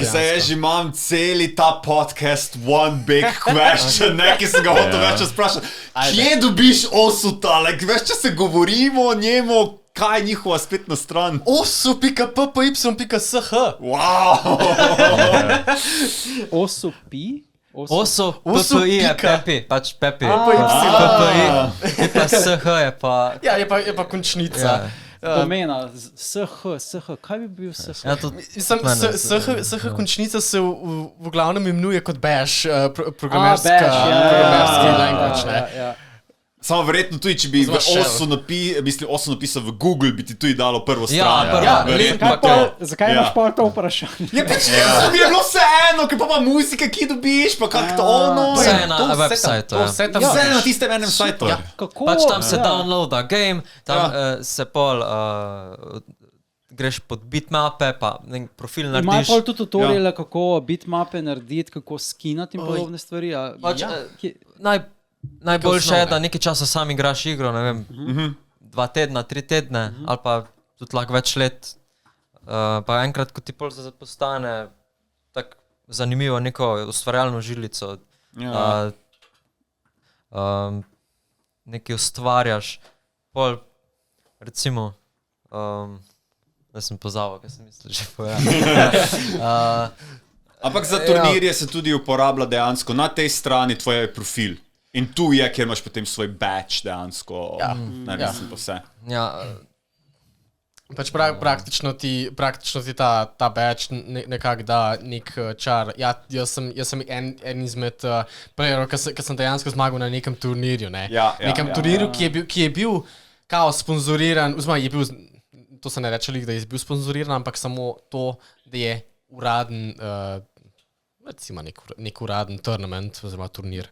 Zdaj jaz že imam celi ta podcast one big question, ki sem ga hotel več sprašati. Kje dobiš Osuta? Veš, če se govorimo o njemu, kaj je njihova spletna stran? osu.ppy.sh Wow! Osupi? Oso, PPI je Pepi, pač Pepi. PPI. PPI pa SH je pa... Ja, je pa končnica. Pomena, SH, kaj bi bil SH? Ja, to... SH končnica se v glavnem imenuje kot bash, programerski language, ne? Ja. Samo verjetno tudi, če bi Osu napisal v Google, bi ti tudi dalo prvo stran. Zakaj imaš pa to vprašanje? Ja, pač mi je bilo vse eno, ker pa muzika, ki dobiš, pa kak to ono. Vse je na websajtu. Vse je na tistem enem sajtu. Pač tam se downloada game, tam se pol greš pod bitmape, pa profil narediš. Imajo pol tudi tutoriale, kako bitmape narediti, kako skinati in podobne stvari. Najboljše je, da nekaj časa sam igraš igro, ne vem, 2 tedna, 3 tedne, ali pa tudi lahko več let. Pa enkrat, ko ti pol postane tako zanimivo neko ustvarjalno žilico, nekaj ustvarjaš, pol, recimo, da sem pozabil, kaj sem mislil že povedati. Ampak za turnirje se tudi uporablja dejansko na tej strani tvoj profil. In tu je, kjer imaš potem svoj badge dejansko, naredim pa vse. Ja. Pač praktično ti ta badge nekako da nek čar. Ja, jaz sem en izmed playerov, ki sem dejansko zmagal na nekem turnirju, ne? Nekem turnirju, ki je bil kao sponzoriran, oziroma je bil, to se ne reče, da je bil sponzoriran, ampak samo to, da je uraden, recimo nek uraden tournament oziroma turnir.